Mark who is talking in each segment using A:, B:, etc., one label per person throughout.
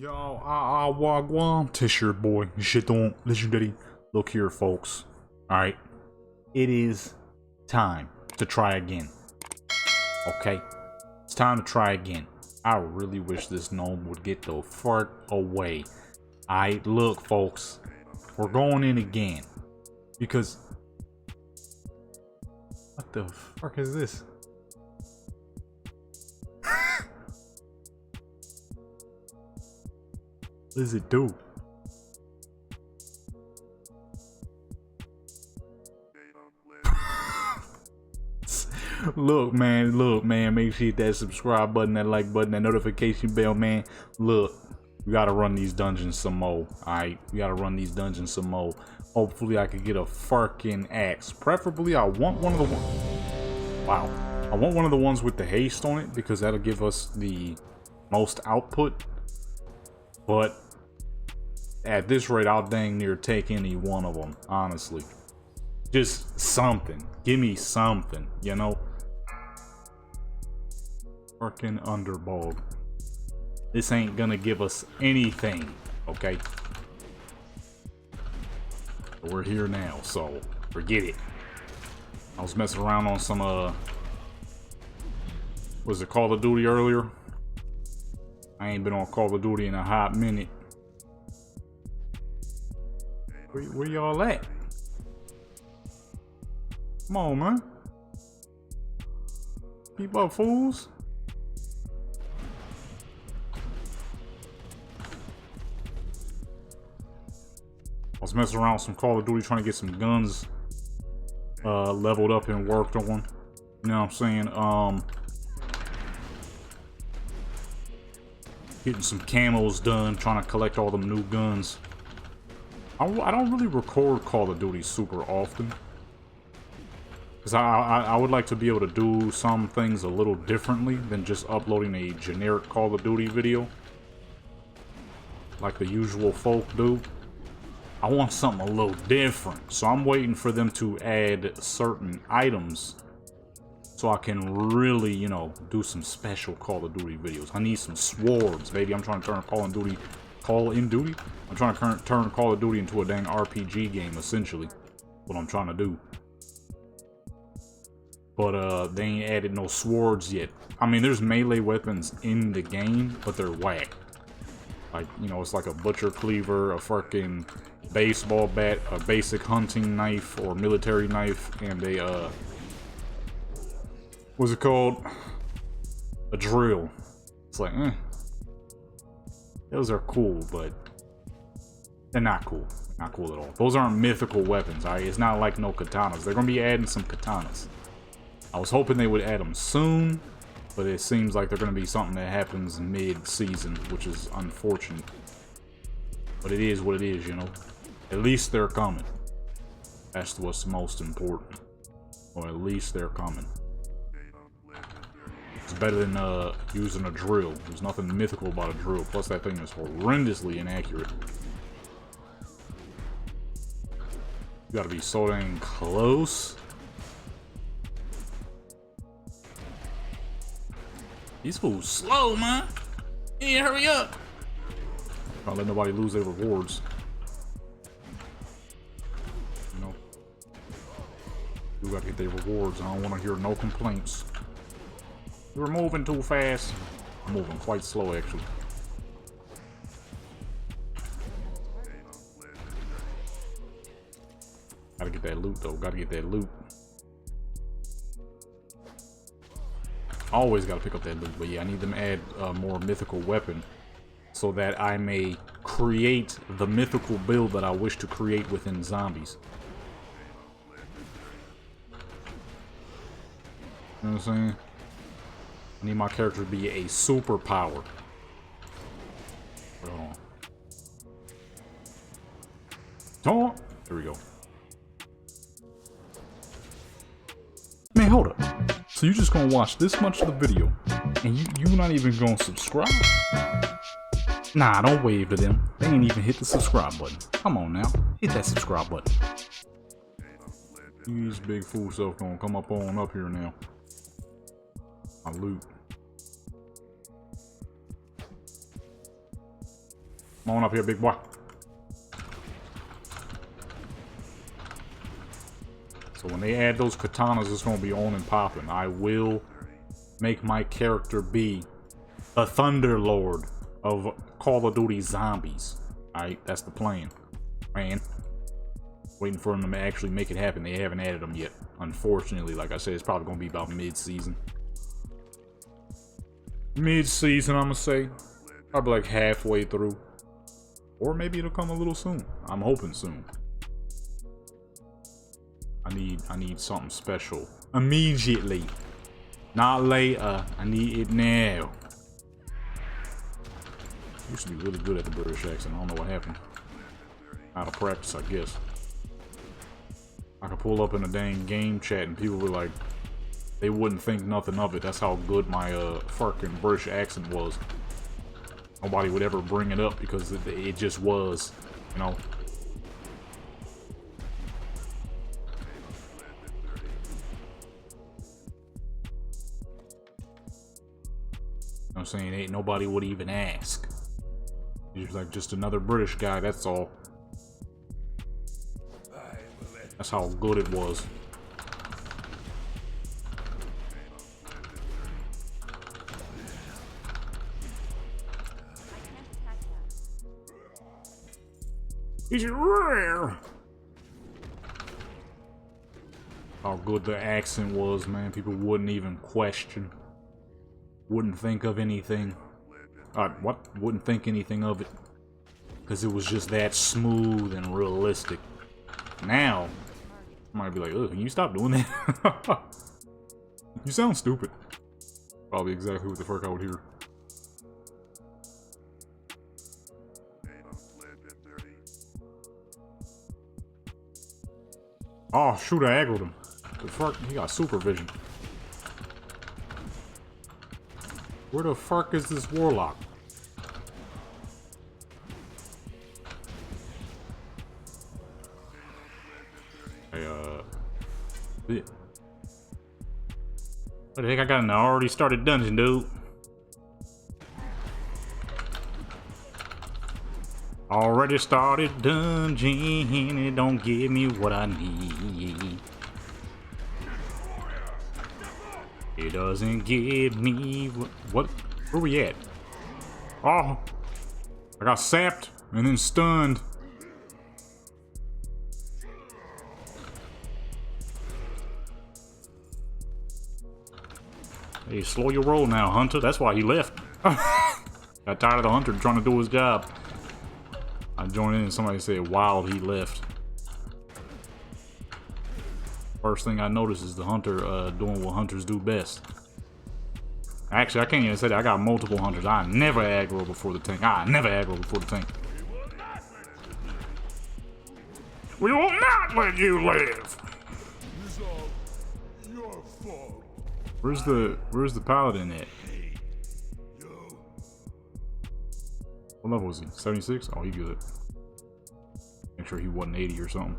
A: Yo, wagwan, Tish your boy, Jeton, legendary. Look here, folks. Alright, it is time to try again. Okay, it's time to try again. I really wish this gnome would get the fart away. Alright, look, folks, we're going in again. Because, what the fuck is this? What does it do? Look, man, make sure you hit that subscribe button, that like button, that notification bell, man. Look, we gotta run these dungeons some more. Alright, we gotta run these dungeons some more. Hopefully I could get a fucking axe. Preferably I want one of the I want one of the ones with the haste on it, because that'll give us the most output. But at this rate, I'll dang near take any one of them, honestly. Just something. Give me something, you know? Fucking underballed. This ain't gonna give us anything, okay? But we're here now, so forget it. I was messing around on some, was it Call of Duty earlier? I ain't been on Call of Duty in a hot minute. Where y'all at? Come on, man. Keep up, fools. I was messing around with some Call of Duty trying to get some guns leveled up and worked on. You know what I'm saying? Getting some camos done, trying to collect all them new guns. I don't really record Call of Duty super often, because I would like to be able to do some things a little differently than just uploading a generic Call of Duty video like the usual folk do. I want something a little different, so I'm waiting for them to add certain items so I can really, you know, do some special Call of Duty videos. I need some swords, baby. I'm trying to turn Call of Duty I'm trying to turn Call of Duty into a dang RPG game, essentially. What I'm trying to do. But they ain't added no swords yet. I mean, there's melee weapons in the game, but they're whack. Like, you know, it's like a butcher cleaver, a fucking baseball bat, a basic hunting knife or military knife, and a what's it called? A drill. It's like, those are cool, but they're not cool. Not cool at all. Those aren't mythical weapons, alright? It's not like no katanas. They're gonna be adding some katanas. I was hoping they would add them soon, but it seems like they're gonna be something that happens mid-season, which is unfortunate. But it is what it is, you know? At least they're coming. That's what's most important. Or at least they're coming. It's better than using a drill. There's nothing mythical about a drill. Plus that thing is horrendously inaccurate. You gotta be so dang close. These fools slow, man. You need to hurry up. Don't let nobody lose their rewards. You know, you gotta get their rewards. I don't want to hear no complaints. You're moving too fast. I'm moving quite slow, actually. Gotta get that loot, though. Gotta get that loot. Always gotta pick up that loot, but yeah, I need them to add a more mythical weapon so that I may create the mythical build that I wish to create within zombies. You know what I'm saying? I need my character to be a superpower. Hold on. Oh, there we go. Man, hold up. So you just gonna watch this much of the video, and you not even gonna subscribe? Nah, don't wave to them. They ain't even hit the subscribe button. Come on now, hit that subscribe button. These big fool stuff gonna come up here now. My loot. Come on up here, big boy. So when they add those katanas, it's gonna be on and popping. I will make my character be the Thunder Lord of Call of Duty Zombies. Alright, that's the plan. Man. Waiting for them to actually make it happen. They haven't added them yet. Unfortunately, like I said, it's probably gonna be about mid-season. Mid-season, I'm gonna say. Probably like halfway through. Or maybe it'll come a little soon. I'm hoping soon. I need something special. Immediately. Not later. I need it now. Used to be really good at the British accent. I don't know what happened. Out of practice, I guess. I could pull up in a dang game chat and people were like, they wouldn't think nothing of it. That's how good my fucking British accent was. Nobody would ever bring it up because it just was, you know. I'm saying ain't nobody would even ask. He's like just another British guy, that's all. That's how good it was. Is it rare? How good the accent was, man. People wouldn't even question. Wouldn't think of anything. What? Wouldn't think anything of it. Because it was just that smooth and realistic. Now, I might be like, ugh, can you stop doing that? You sound stupid. Probably exactly what the fuck I would hear. Oh, shoot, I aggroed him. The fuck? He got supervision. Where the fuck is this warlock? Hey, what the heck? I got an already started dungeon, dude. Already started dungeon, it don't give me what I need. It doesn't give me what? Where we at? Oh, I got sapped and then stunned. Hey, slow your roll now, Hunter. That's why he left. Got tired of the Hunter trying to do his job. I joined in and somebody said, wow, he left. First thing I noticed is the Hunter doing what Hunters do best. Actually, I can't even say that. I got multiple Hunters. I never aggro before the tank. I never aggro before the tank. We will not let you live! Where's the paladin at? What level was he? 76? Oh, he good. Make sure he wasn't 80 or something.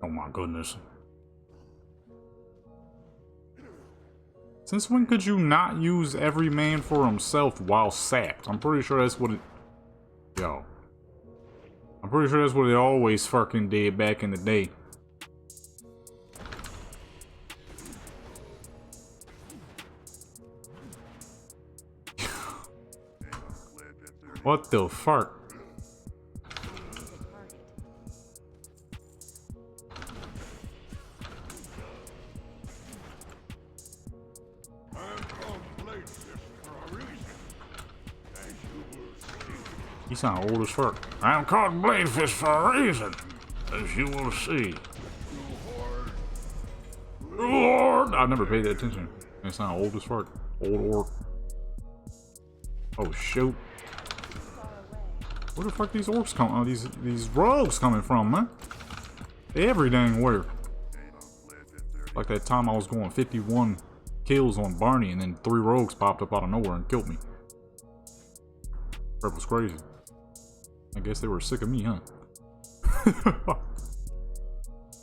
A: Oh my goodness. Since when could you not use every man for himself while sapped? I'm pretty sure that's what it... Yo. I'm pretty sure that's what it always fucking did back in the day. What the fuck? You sound old as fuck. I'm called Bladefish for a reason, as you will see. Lord! I never paid that attention. They sound old as fuck. Old orc. Oh shoot. Where the fuck these orcs come? Oh, these rogues coming from, man? Every dang where. Like that time I was going 51 kills on Barney and then 3 rogues popped up out of nowhere and killed me. That was crazy. I guess they were sick of me, huh?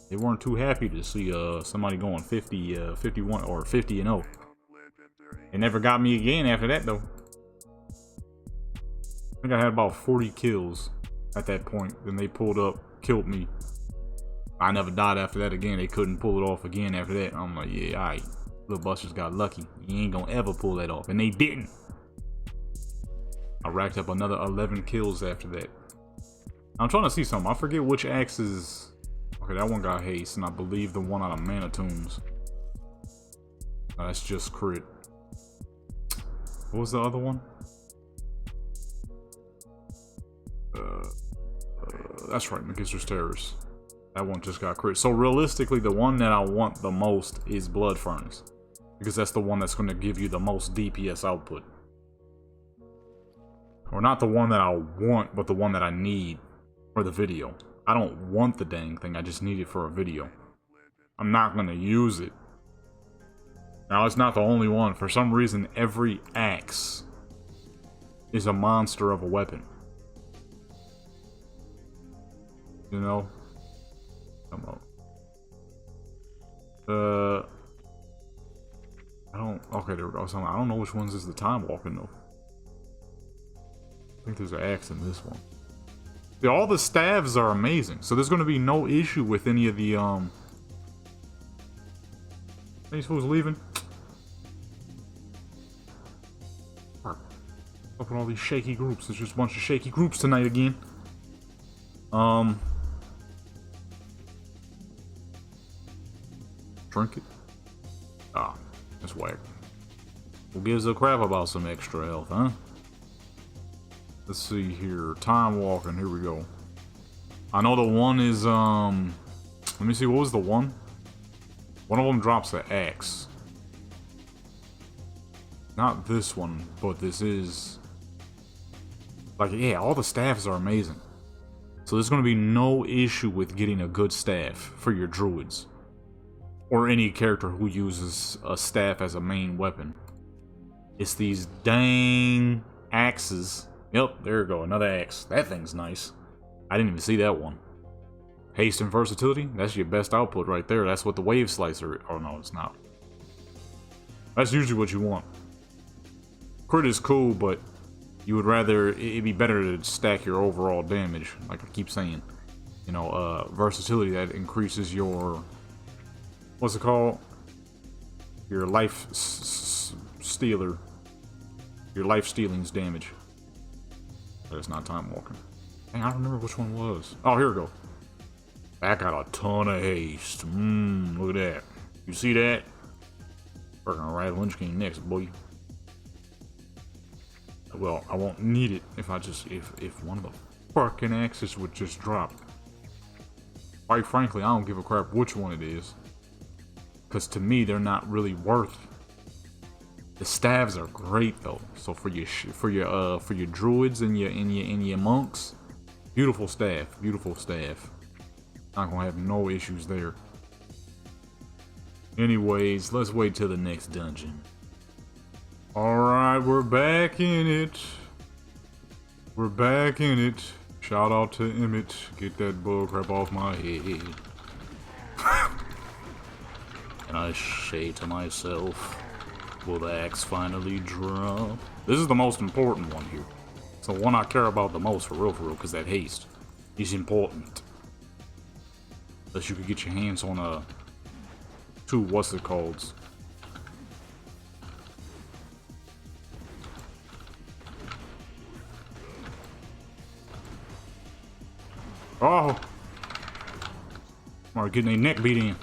A: They weren't too happy to see somebody going 50, 51, or 50 and 0. It never got me again after that though. I think I had about 40 kills at that point. Then they pulled up, killed me. I never died after that again. They couldn't pull it off again after that. I'm like, yeah, alright. Little busters got lucky. You ain't gonna ever pull that off. And they didn't. I racked up another 11 kills after that. I'm trying to see something. I forget which axes. Okay, that one got haste, and I believe the one out of Mana Tombs. That's just crit. What was the other one? That's right, Magister's Terrors. That one just got crit. So realistically, the one that I want the most is Blood Furnace, because that's the one that's going to give you the most DPS output. Or not the one that I want, but the one that I need for the video. I don't want the dang thing, I just need it for a video. I'm not going to use it. Now, it's not the only one. For some reason, every axe is a monster of a weapon. You know? Come on. I don't... Okay, there we go. I don't know which ones is the time walking, though. I think there's an axe in this one. See, all the staves are amazing. So there's going to be no issue with any of the, These fools leaving? Up with all these shaky groups. There's just a bunch of shaky groups tonight again. Trinket? Ah, that's whack. Who gives a crap about some extra health, huh? Let's see here. Time walking. Here we go. I know the one is, let me see. What was the one? One of them drops an axe. Not this one, but this is... Like, yeah, all the staffs are amazing. So there's going to be no issue with getting a good staff for your druids. Or any character who uses a staff as a main weapon. It's these dang axes. Yep, there we go, another axe. That thing's nice. I didn't even see that one. Haste and versatility, that's your best output right there. That's what the wave slicer... Oh no, it's not. That's usually what you want. Crit is cool, but you would rather... It'd be better to stack your overall damage, like I keep saying. You know, versatility, that increases your... What's it called? Your life stealer. Your life stealing's damage. But it's not time walking. Dang, I don't remember which one was. Oh, here we go. That got a ton of haste. Look at that. You see that? We're gonna ride Lynch King next, boy. Well, I won't need it if I just if one of the fucking axes would just drop. Quite frankly, I don't give a crap which one it is. Because to me, they're not really worth. The staves are great though. So for your druids and your monks, beautiful staff, beautiful staff. Not gonna have no issues there. Anyways, let's wait till the next dungeon. Alright, we're back in it. We're back in it. Shout out to Emmett. Get that bullcrap off my head. And I say to myself, will the axe finally drop? This is the most important one here. It's the one I care about the most for real, because that haste is important. Unless you could get your hands on two what's it called. Oh! Or getting their neck beat in.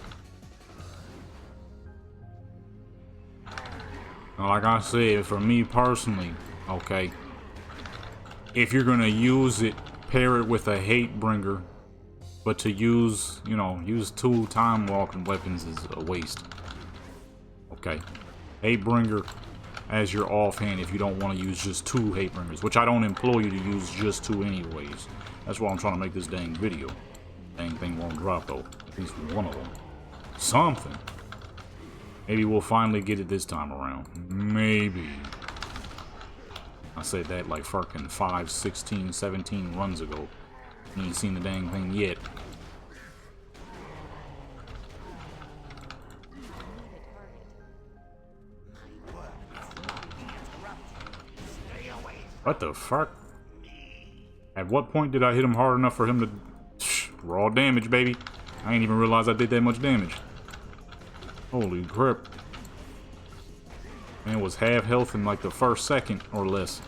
A: Like I said, for me personally, okay, if you're gonna use it, pair it with a hate bringer, but to use, you know, use two time walking weapons is a waste. Okay, hate bringer as your offhand if you don't want to use just two hate bringers, which I don't implore you to use just two anyways. That's why I'm trying to make this dang video. Dang thing won't drop though, at least one of them. Something. Maybe we'll finally get it this time around. Maybe. I said that like fucking 5, 16, 17 runs ago. You ain't seen the dang thing yet. What the fuck? At what point did I hit him hard enough for him to... raw damage, baby. I ain't even realized I did that much damage. Holy crap. Man was half health in like the first second or less.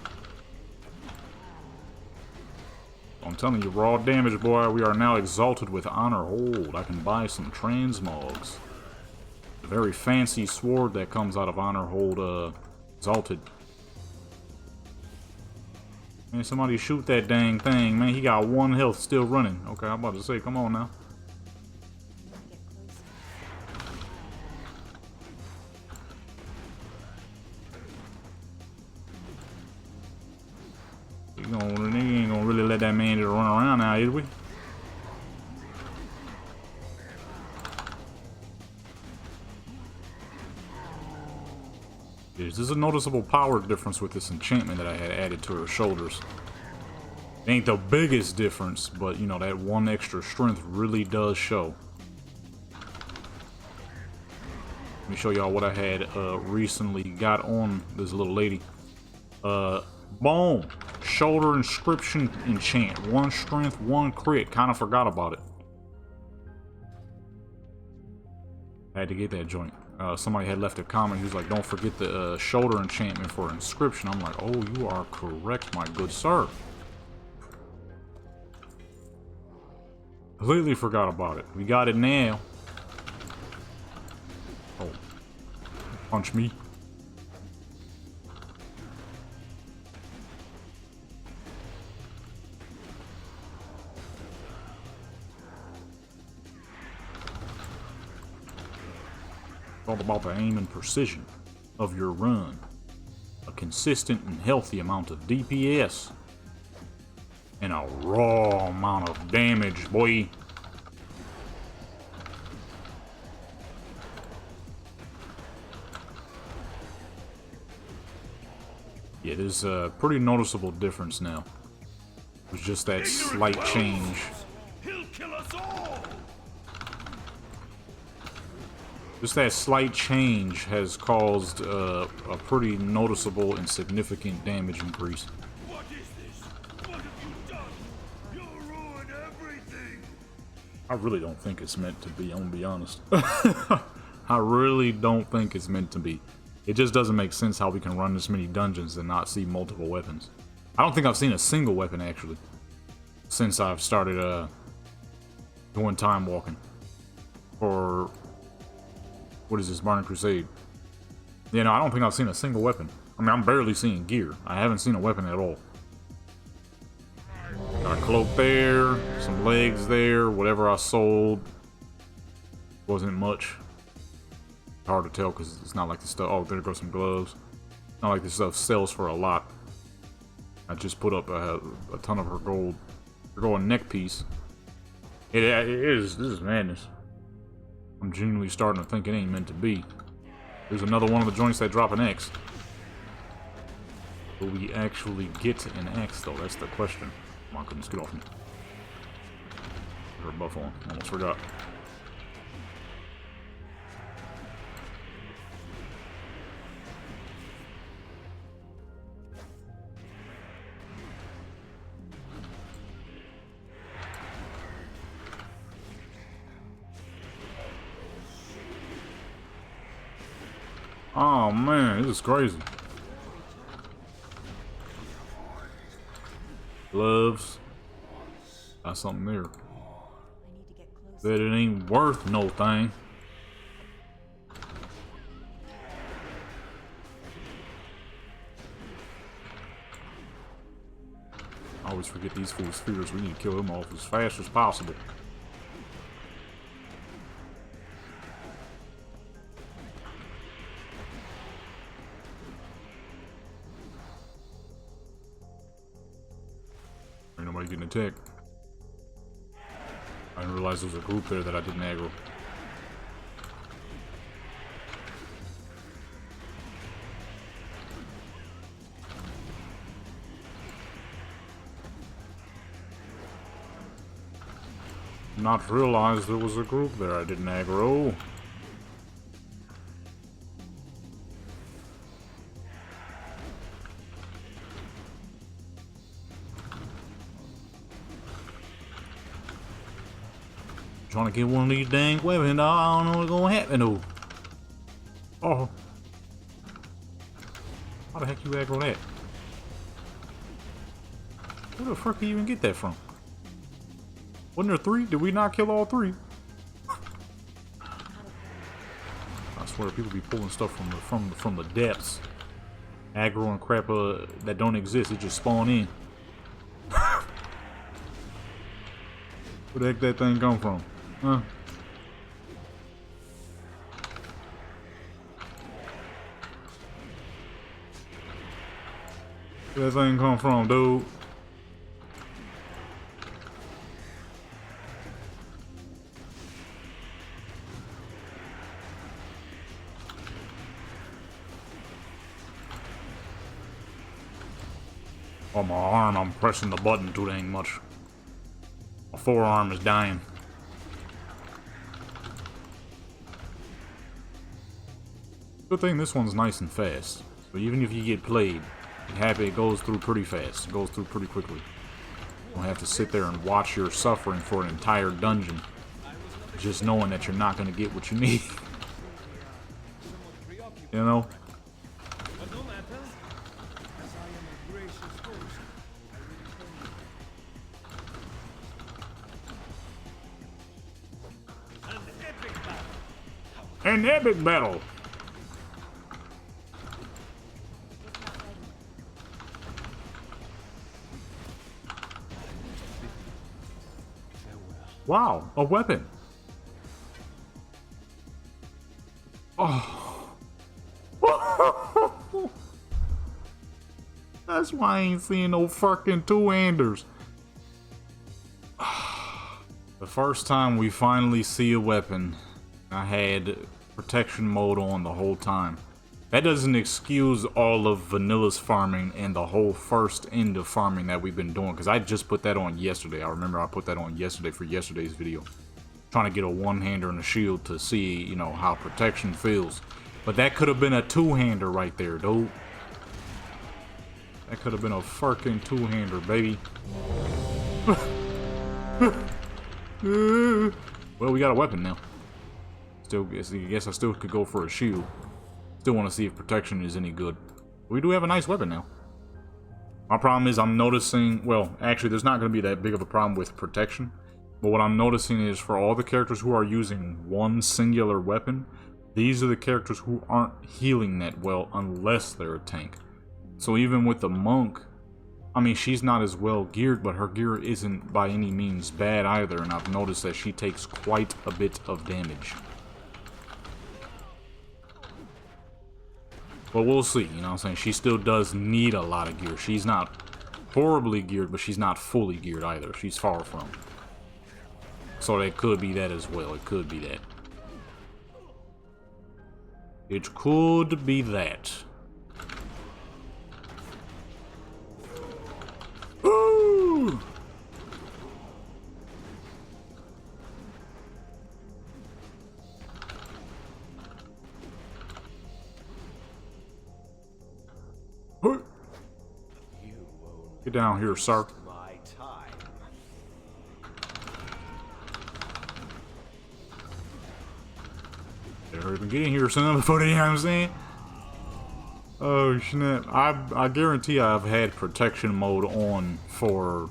A: I'm telling you, raw damage, boy. We are now exalted with honor hold. I can buy some transmogs. A very fancy sword that comes out of honor hold, exalted. Man, somebody shoot that dang thing, man. He got 1 health still running. Okay, I'm about to say, come on now. You ain't gonna really let that man just run around now, is we? There's a noticeable power difference with this enchantment that I had added to her shoulders. It ain't the biggest difference, but you know, that 1 extra strength really does show. Let me show y'all what I had recently got on this little lady. Boom! Shoulder inscription enchant. 1 strength, 1 crit. Kind of forgot about it. I had to get that joint. Somebody had left a comment. He was like, don't forget the shoulder enchantment for inscription. I'm like, oh, you are correct, my good sir. Completely forgot about it. We got it now. Oh. Punch me. It's all about the aim and precision of your run. A consistent and healthy amount of DPS. And a raw amount of damage, boy. Yeah, there's a pretty noticeable difference now. It was just that slight change.
B: He'll kill us all.
A: Just that slight change has caused a pretty noticeable and significant damage increase.
B: What is this? What have you done? You'll ruin everything.
A: I really don't think it's meant to be, I'm gonna be honest. I really don't think it's meant to be. It just doesn't make sense how we can run this many dungeons and not see multiple weapons. I don't think I've seen a single weapon, actually, since I've started doing time walking. Or, what is this, Burning Crusade? Yeah, no, I don't think I've seen a single weapon. I mean, I'm barely seeing gear. I haven't seen a weapon at all. Got a cloak there, some legs there, whatever I sold wasn't much. Hard to tell because it's not like the stuff. Oh, there goes some gloves. Not like this stuff sells for a lot. I just put up a ton of her gold neck piece. It is. This is madness. I'm genuinely starting to think it ain't meant to be. There's another one of the joints that drop an X. Will we actually get an X though? That's the question. Come on, goodness, get off me. Put her buff on. Almost forgot. Oh man, this is crazy. Gloves. Got something there. Bet it ain't worth no thing. I always forget these fools' fears. We need to kill them off as fast as possible. Ain't nobody getting attacked. I didn't realize there was a group there that I didn't aggro. Not realized there was a group there I didn't aggro. Trying to get one of these dang weapons, I don't know what's gonna happen though. Oh. How the heck you aggro that? Where the fuck do you even get that from? Wasn't there 3? Did we not kill all 3? I swear people be pulling stuff from the depths. Aggro and crap that don't exist, it just spawn in. Where the heck that thing come from? Huh? Where that thing come from, dude? On my arm, I'm pressing the button too dang much. My forearm is dying. Good thing this one's nice and fast. So even if you get played, be happy it goes through pretty fast. It goes through pretty quickly. You don't have to sit there and watch your suffering for an entire dungeon. Just knowing that you're not going to get what you need. You know? An epic battle! Wow, a weapon! Oh. That's why I ain't seeing no fucking two-handers. The first time we finally see a weapon, I had protection mode on the whole time. That doesn't excuse all of Vanilla's farming and the whole first end of farming that we've been doing, because I just put that on yesterday. I remember I put that on yesterday for yesterday's video. Trying to get a one-hander and a shield to see, you know, how protection feels. But that could have been a two-hander right there, dude. That could have been a fucking two-hander, baby. Well, we got a weapon now. Still, I guess I still could go for a shield. Still want to see if protection is any good. We do have a nice weapon now. My problem is I'm noticing, well, actually there's not going to be that big of a problem with protection. But what I'm noticing is for all the characters who are using one singular weapon, these are the characters who aren't healing that well unless they're a tank. So even with the monk, I mean, she's not as well geared, but her gear isn't by any means bad either, and I've noticed that she takes quite a bit of damage. But we'll see, you know what I'm saying? She still does need a lot of gear. She's not horribly geared, but she's not fully geared either. She's far from. So that could be that as well. It could be that. It could be that. Ooh! Get down here, sir. Hurry up and get in here, son, before you know what I'm saying? Oh, snap. I guarantee I've had protection mode on for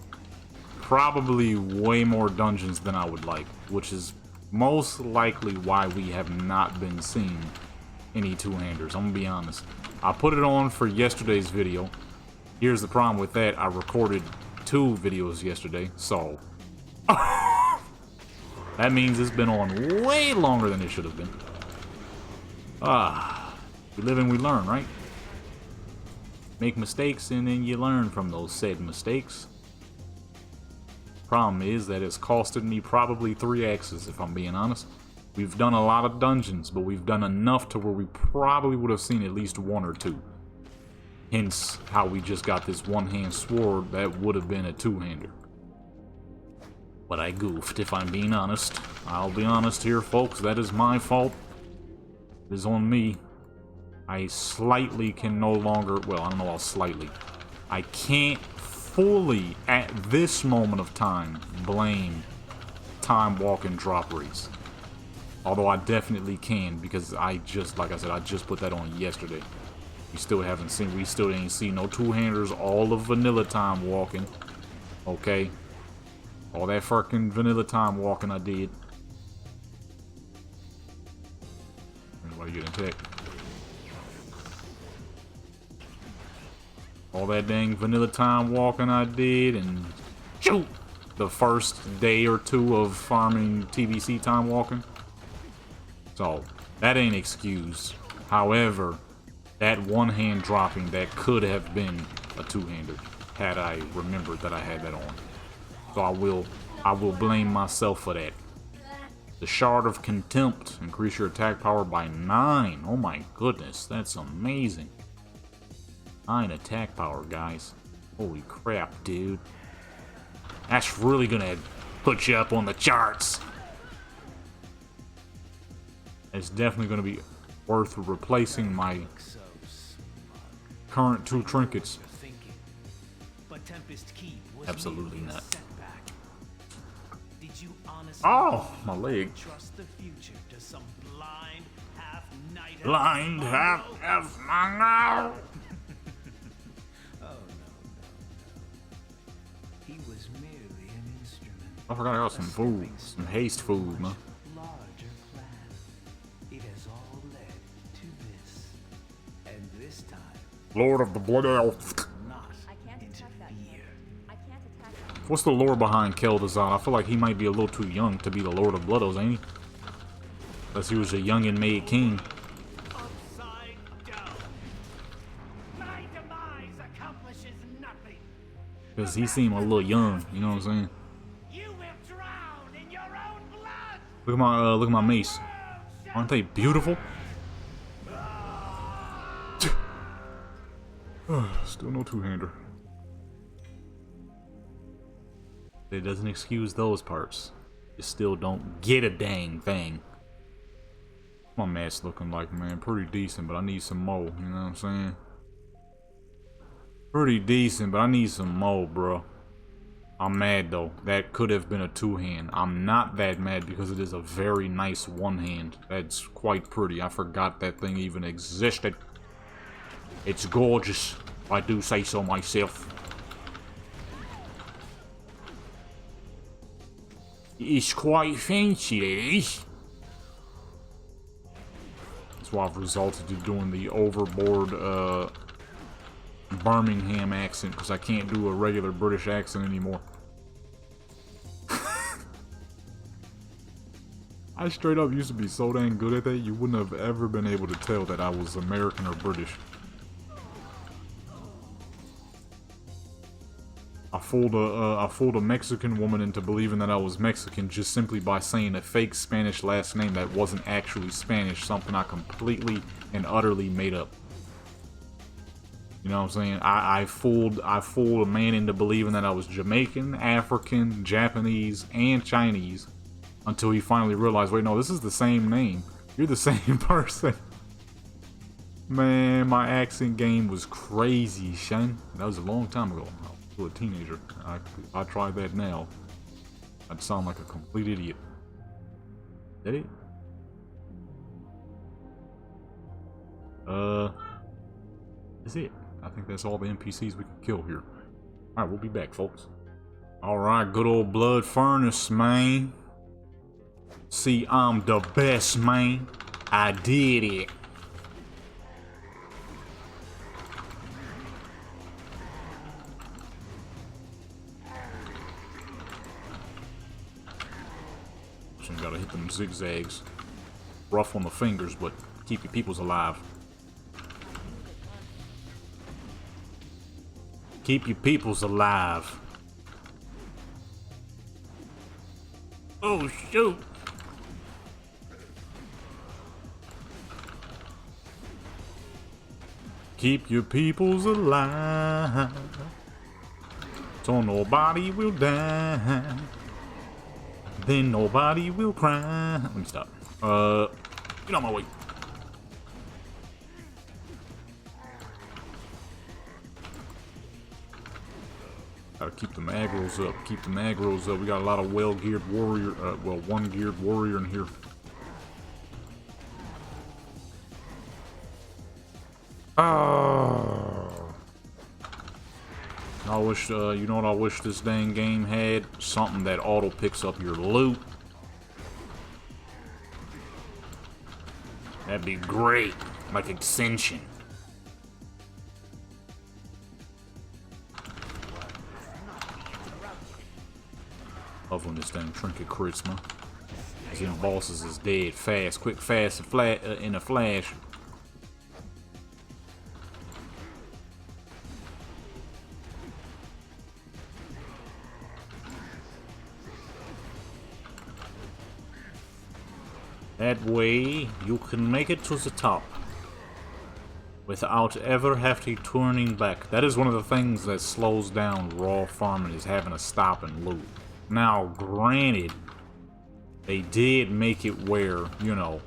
A: probably way more dungeons than I would like, which is most likely why we have not been seeing any two-handers. I'm gonna be honest. I put it on for yesterday's video. Here's the problem with that. I recorded 2 videos yesterday, so that means it's been on way longer than it should have been. We live and we learn, right? Make mistakes and then you learn from those said mistakes. Problem is that it's costed me probably 3 axes, if I'm being honest. We've done a lot of dungeons, but we've done enough to where we probably would have seen at least 1 or 2. Hence how we just got this one-hand sword that would have been a two-hander. But I goofed, if I'm being honest. I'll be honest here, folks. That is my fault. It is on me. I slightly can no longer... Well, I don't know how slightly. I can't fully, at this moment of time, blame time walking drop rates. Although I definitely can, because I just, like I said, I just put that on yesterday. We still ain't seen no two-handers, all of vanilla time walking. Okay? All that fucking vanilla time walking I did. Anybody get attacked? All that dang vanilla time walking I did, and shoot! The first day or two of farming TBC time walking. So, that ain't excused. However, that one hand dropping, that could have been a two-hander, had I remembered that I had that on. So I will blame myself for that. The Shard of Contempt, increase your attack power by 9. Oh my goodness, that's amazing. 9 attack power, guys. Holy crap, dude. That's really gonna put you up on the charts. It's definitely gonna be worth replacing my current 2 trinkets. Absolutely not. Oh, my leg. Blind half now.
B: He was merely an instrument.
A: I forgot I got some food, some haste food, man.
B: Larger plan. It has all led to this. And this time,
A: Lord of the Blood Elf.
B: not
C: I can't
B: into
C: attack that.
B: fear.
C: I can't attack that.
A: What's the lore behind Keldazan? I feel like he might be a little too young to be the Lord of Blood Elves, ain't he? Unless he was a young and made king.
B: Upside down. My demise accomplishes nothing.
A: Because he seemed a little young, you know what I'm saying?
B: You will drown in your own blood.
A: Look at my mace. Aren't they beautiful? Still no two-hander. It doesn't excuse those parts. You still don't get a dang thing. My mask looking like, man, pretty decent, but I need some more, you know what I'm saying? Pretty decent, but I need some more, bro. I'm mad, though. That could have been a two-hand. I'm not that mad because it is a very nice one-hand. That's quite pretty. I forgot that thing even existed. It's gorgeous, if I do say so myself. It's quite fancy, ladies. That's why I've resorted to doing the overboard, Birmingham accent, because I can't do a regular British accent anymore. I straight up used to be so dang good at that, you wouldn't have ever been able to tell that I was American or British. I fooled a Mexican woman into believing that I was Mexican just simply by saying a fake Spanish last name that wasn't actually Spanish, something I completely and utterly made up. You know what I'm saying? I fooled a man into believing that I was Jamaican, African, Japanese, and Chinese until he finally realized, wait, no, this is the same name. You're the same person. Man, my accent game was crazy, son. That was a long time ago. A teenager. I tried that now. I'd sound like a complete idiot. Did it? That's it. I think that's all the NPCs we can kill here. Alright, we'll be back, folks. Alright, good old Blood Furnace, man. See, I'm the best, man. I did it. Gotta hit them zigzags. Rough on the fingers, but keep your peoples alive. Keep your peoples alive. Oh, shoot. Keep your peoples alive. So nobody will die. then nobody will cry. Let me stop. Get on my way. Gotta keep the aggros up. Keep the aggros up. We got a lot of well-geared warrior. Well, one-geared warrior in here. Oh. I wish, you know what I wish this dang game had? Something that auto picks up your loot. That'd be great. Like Ascension. Love when this dang trinket crits, man. These bosses is dead fast, quick, fast, and flat in a flash. That way, you can make it to the top without ever having to turning back. That is one of the things that slows down raw farming, is having to stop and loot. Now, granted, they did make it where, you know,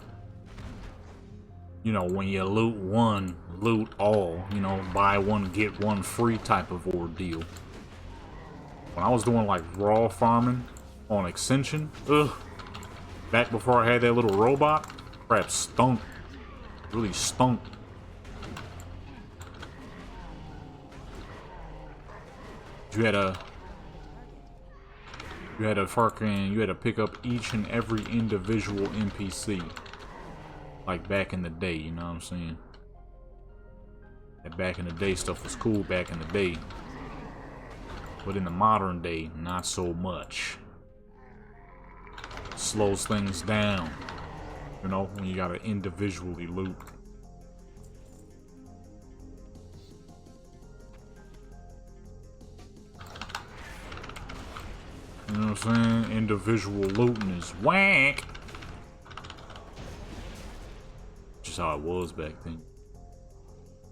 A: when you loot one, loot all. You know, buy one, get one free type of ordeal. When I was doing like raw farming on Ascension, ugh. Back before I had that little robot, crap stunk. Really stunk. You had to pick up each and every individual NPC. Like back in the day, you know what I'm saying? That back in the day stuff was cool back in the day. But in the modern day, not so much. Slows things down, you know, when you gotta individually loot. You know what I'm saying? Individual looting is whack. Just how it was back then.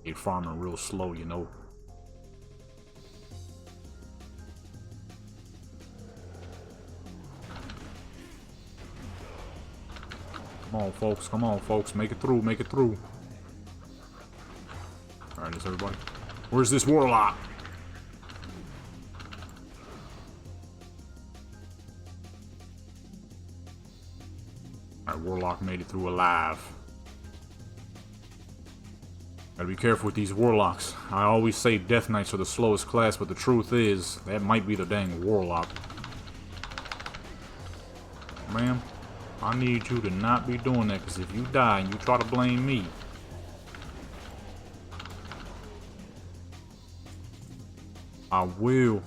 A: You're farming real slow, you know. Come on, folks, make it through, make it through. Alright, is everybody? Where's this warlock? Alright, warlock made it through alive. Gotta be careful with these warlocks. I always say death knights are the slowest class, but the truth is, that might be the dang warlock. Ma'am? I need you to not be doing that, because if you die and you try to blame me, I will.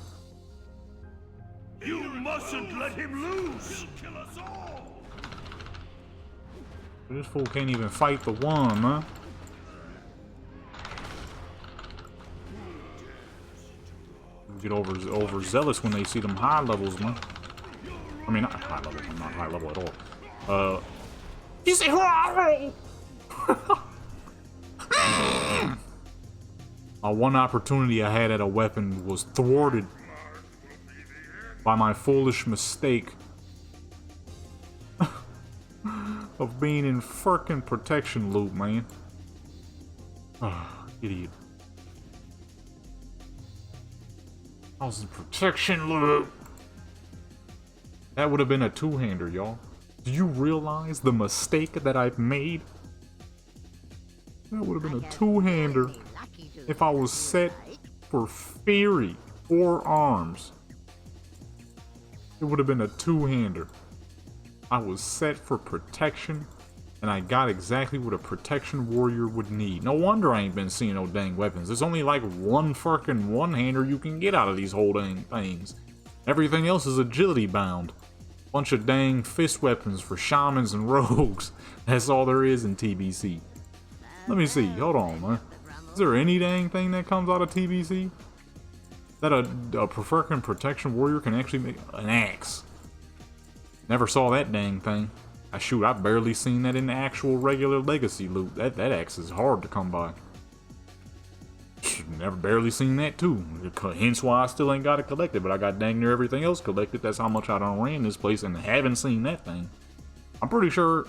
C: You mustn't let him loose! He'll kill us all!
A: This fool can't even fight the one, man. Get overzealous when they see them high levels, man. I mean, not high level. I'm not high level at all. You say one opportunity I had at a weapon was thwarted by my foolish mistake of being in frickin' protection loop, man. Idiot. I was in protection loop. That would have been a two-hander, y'all. Do you realize the mistake that I've made? That would have been a two-hander if I was set for Fury or Arms. It would have been a two-hander. I was set for protection, and I got exactly what a protection warrior would need. No wonder I ain't been seeing no dang weapons. There's only like one fucking one-hander you can get out of these whole dang things. Everything else is agility bound. Bunch of dang fist weapons for shamans and rogues. That's all there is in TBC. Let me see. Hold on, man. Is there any dang thing that comes out of TBC that a freaking protection warrior can actually make? An axe. Never saw that dang thing. Shoot, I've barely seen that in the actual regular legacy loot. That axe is hard to come by. Never barely seen that too. Hence why I still ain't got it collected, but I got dang near everything else collected. That's how much I done ran this place and haven't seen that thing. I'm pretty sure.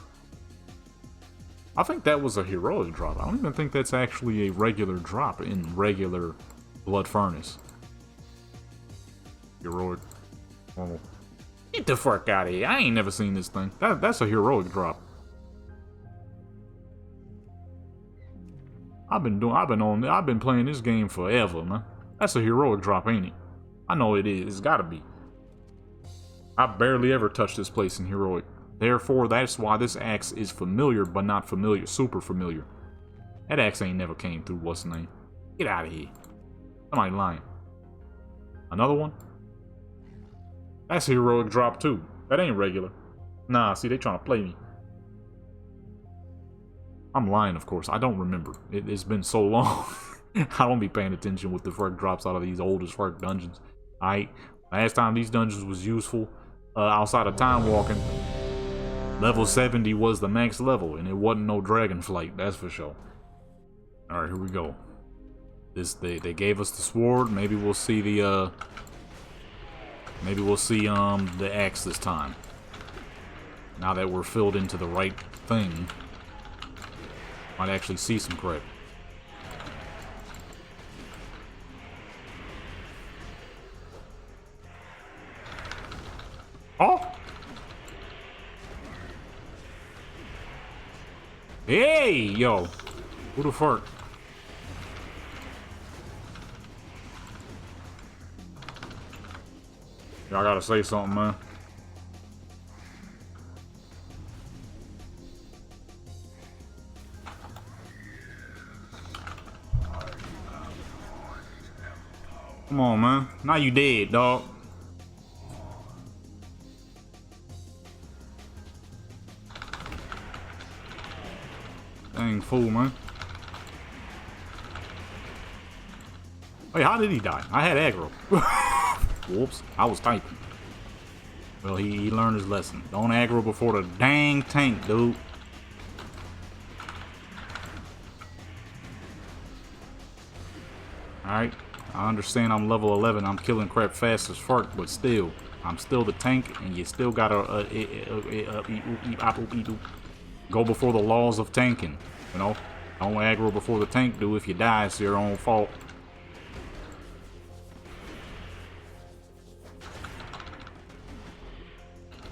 A: I think that was a heroic drop. I don't even think that's actually a regular drop in regular Blood Furnace. Heroic. Normal. Get the fuck out of here. I ain't never seen this thing. That's a heroic drop. I've been playing this game forever, man. That's a heroic drop, ain't it? I know it is. It's gotta be. I barely ever touch this place in heroic. Therefore, that's why this axe is familiar, but not familiar. Super familiar. That axe ain't never came through. What's the name? Get out of here. Somebody lying. Another one? That's a heroic drop too. That ain't regular. Nah, see, they trying to play me. I'm lying, of course. I don't remember. It's been so long. I don't be paying attention with the fuck drops out of these old as fuck dungeons. Alright? Last time these dungeons was useful, outside of time walking, level 70 was the max level, and it wasn't no dragon flight, that's for sure. Alright, here we go. They gave us the sword. Maybe we'll see the the axe this time. Now that we're filled into the right thing. Might actually see some crap. Oh! Hey, yo! Who the fuck? Y'all gotta say something, man. Come on, man. Now you dead, dog. Dang fool, man. Wait, how did he die? I had aggro. Whoops, I was typing. Well, he learned his lesson. Don't aggro before the dang tank, dude. Alright. I understand I'm level 11, I'm killing crap fast as fuck, but still, I'm still the tank, and you still gotta go before the laws of tanking, you know? Don't aggro before the tank do. If you die, it's your own fault.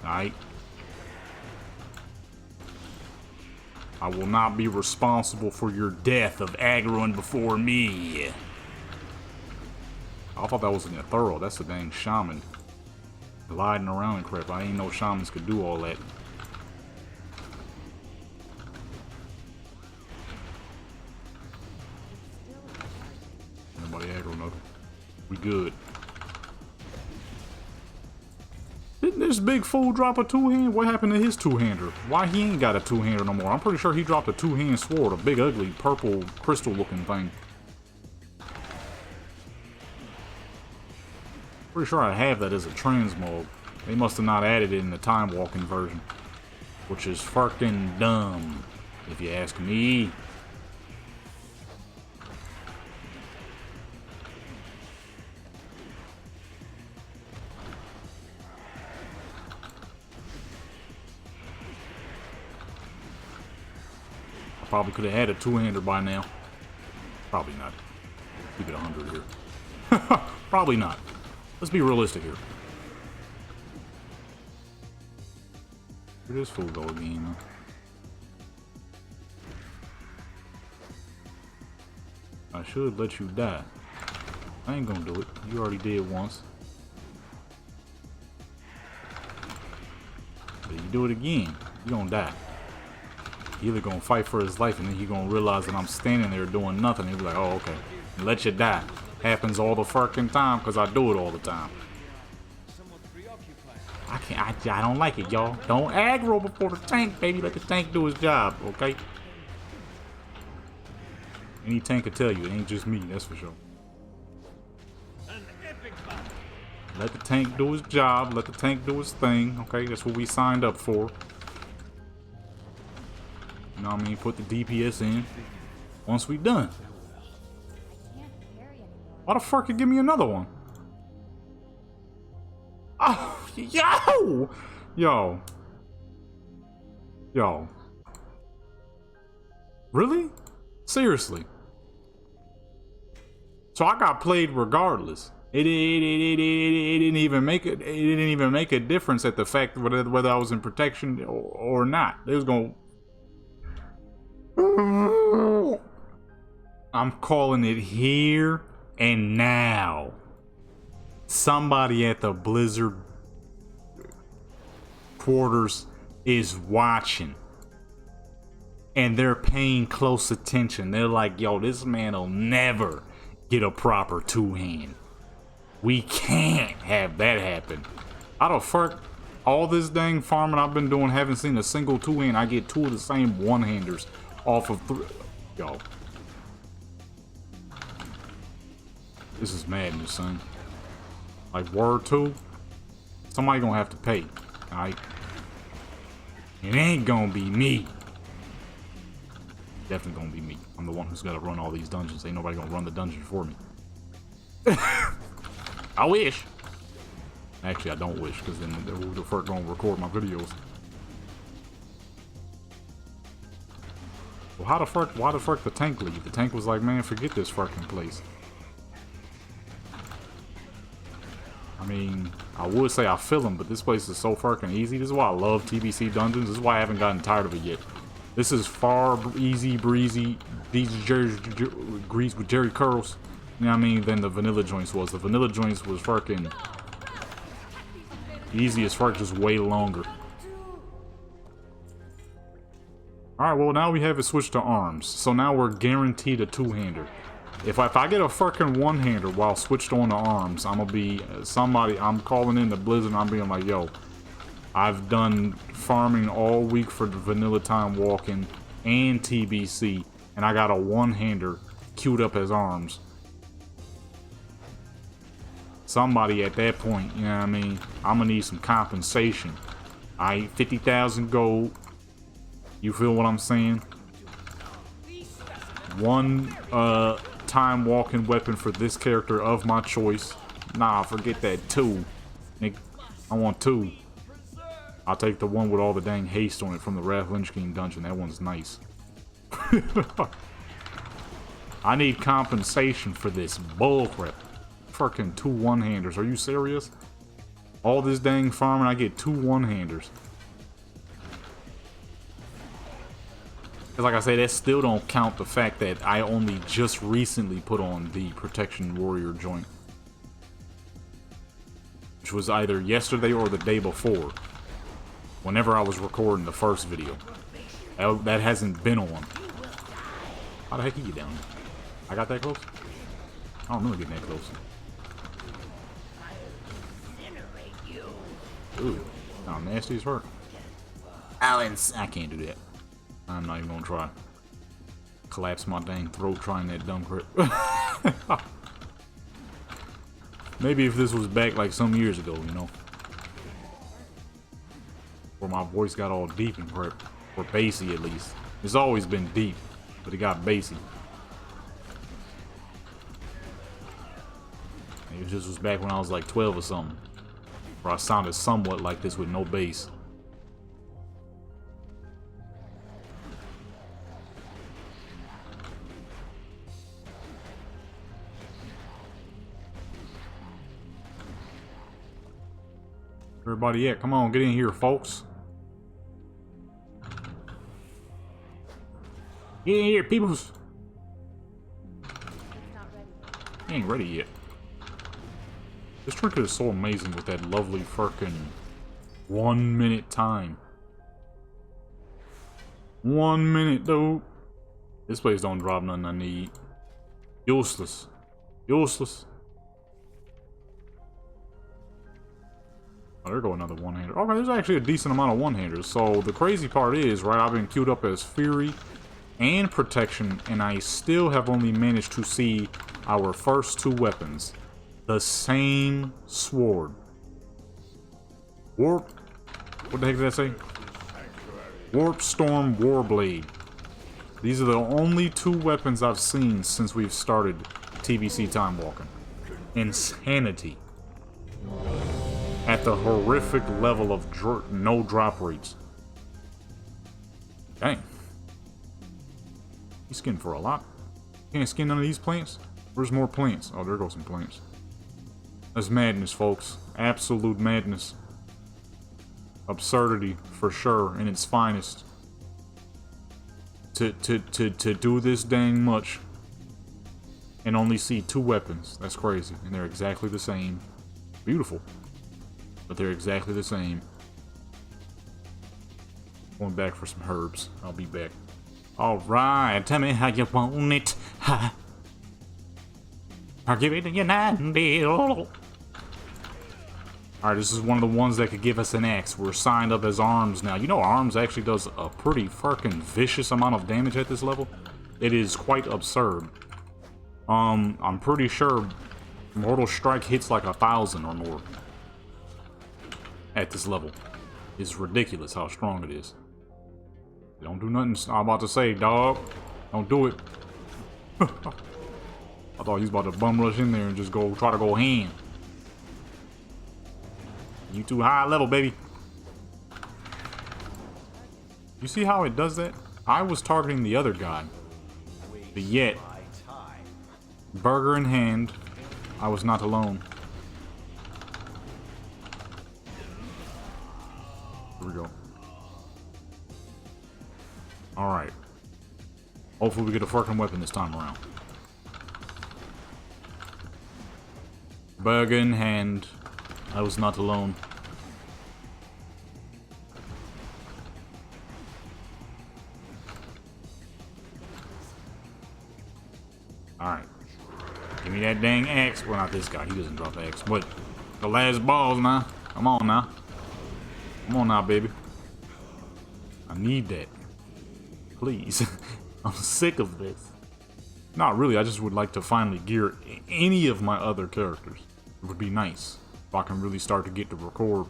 A: Alright. I will not be responsible for your death of aggroing before me. I thought that was an thorough. That's a dang shaman. Gliding around and crap. I ain't know shamans could do all that. Nobody aggro nothing. We good. Didn't this big fool drop a two-hand? What happened to his two-hander? Why he ain't got a two-hander no more? I'm pretty sure he dropped a two-hand sword. A big ugly purple crystal looking thing. Pretty sure I have that as a transmog. They must have not added it in the time walking version. Which is fucking dumb, if you ask me. I probably could have had a two-hander by now. Probably not. Keep it 100 here. Probably not. Let's be realistic here. Where does fool go again, man? I should let you die. I ain't gonna do it. You already did once. But if you do it again, you're gonna die. You're either gonna fight for his life and then you're gonna realize that I'm standing there doing nothing. You'll be like, oh, okay. And let you die. Happens all the fucking time because I do it all the time. I don't like it, y'all. Don't aggro before the tank, baby. Let the tank do his job, okay? Any tank can tell you, it ain't just me, that's for sure. Let the tank do his job. Let the tank do his thing, okay? That's what we signed up for. You know what I mean? Put the DPS in once we done.
D: I can't carry
A: Why the fuck you give me another one? Oh, yo! Yo. Yo. Really? Seriously? So I got played regardless. It didn't even make it. It didn't even make a difference at the fact whether I was in protection or not. It was going. I'm calling it here and now. Somebody at the Blizzard quarters is watching. And they're paying close attention. They're like, yo, this man'll never get a proper two-hand. We can't have that happen. How the fuck, all this dang farming I've been doing, haven't seen a single two-hand. I get two of the same one-handers off of three. Yo. This is madness, son. Like, word two, somebody gonna have to pay, alright? It ain't gonna be me. Definitely gonna be me. I'm the one who's gotta run all these dungeons. Ain't nobody gonna run the dungeon for me. I wish. Actually, I don't wish, because then who the fuck gonna record my videos? Well, how the fuck, why the fuck the tank leave? The tank was like, man, forget this fucking place. I mean, I would say I feel him, but this place is so fucking easy. This is why I love TBC dungeons. This is why I haven't gotten tired of it yet. This is far easy breezy. These grease with Jerry curls. You know what I mean? Than the vanilla joints was. The vanilla joints was fucking easy as fuck, just way longer. Alright, well now we have it switched to arms. So now we're guaranteed a two-hander. If I get a fucking one-hander while switched on to arms, I'm gonna be somebody. I'm calling in the Blizzard and I'm being like, yo, I've done farming all week for the vanilla time walking and TBC, and I got a one-hander queued up as arms. Somebody at that point, you know what I mean? I'm gonna need some compensation. Alright, 50,000 gold. You feel what I'm saying? One time walking weapon for this character of my choice. Nah, forget that. Two. I want two. I'll take the one with all the dang haste on it from the LEGENDxCULT dungeon. That one's nice. I need compensation for this bullcrap. Fucking two one-handers. Are you serious? All this dang farming, I get two one-handers. Like I say, that still don't count the fact that I only just recently put on the Protection Warrior joint. Which was either yesterday or the day before. Whenever I was recording the first video. That hasn't been on. How the heck you get down there? I got that close? I don't remember getting that close. Ooh, how nasty as fuck. I can't do that. I'm not even gonna try. Collapse my dang throat trying that dumb crap. Maybe if this was back like some years ago, you know. Where my voice got all deep and crap. Or bassy at least. It's always been deep, but it got bassy. Maybe this was back when I was like 12 or something. Where I sounded somewhat like this with no bass. Everybody at? Come on, get in here, folks. Get in here, peoples. He ain't ready yet. This trinket is so amazing with that lovely freaking 1 minute time. 1 minute, dude. This place don't drop nothing I need. Useless. Useless. Oh, there go another one-hander. Okay, there's actually a decent amount of one-handers. So the crazy part is, right, I've been queued up as Fury and Protection, and I still have only managed to see our first two weapons. The same sword. Warp. What the heck did I say? Warp Storm Warblade. These are the only two weapons I've seen since we've started TBC time walking. Insanity. At the horrific level of no drop rates. Dang. He's skin for a lot. Can't skin none of these plants? Where's more plants? Oh, there goes some plants. That's madness, folks. Absolute madness. Absurdity, for sure, in its finest. To do this dang much and only see 2 weapons. That's crazy. And they're exactly the same. Beautiful. But they're exactly the same. Going back for some herbs. I'll be back. Alright, tell me how you want it. I'll give it to you now. Alright, this is one of the ones that could give us an axe. We're signed up as arms now. You know, arms actually does a pretty fucking vicious amount of damage at this level. It is quite absurd. I'm pretty sure Mortal Strike hits like 1,000 or more. At this level. It's ridiculous how strong it is. Don't do nothing. I'm about to say, dog. Don't do it. I thought he was about to bum rush in there and just try to go ham. You too high level, baby. You see how it does that? I was targeting the other guy. But yet, burger in hand, I was not alone. Here we go. Alright. Hopefully we get a fucking weapon this time around. Burger in hand. I was not alone. Alright. Give me that dang axe. Well, not this guy. He doesn't drop the axe. But the last balls now. Come on now. Come on now, baby. I need that. Please. I'm sick of this. Not really. I just would like to finally gear any of my other characters. It would be nice if I can really start to get to record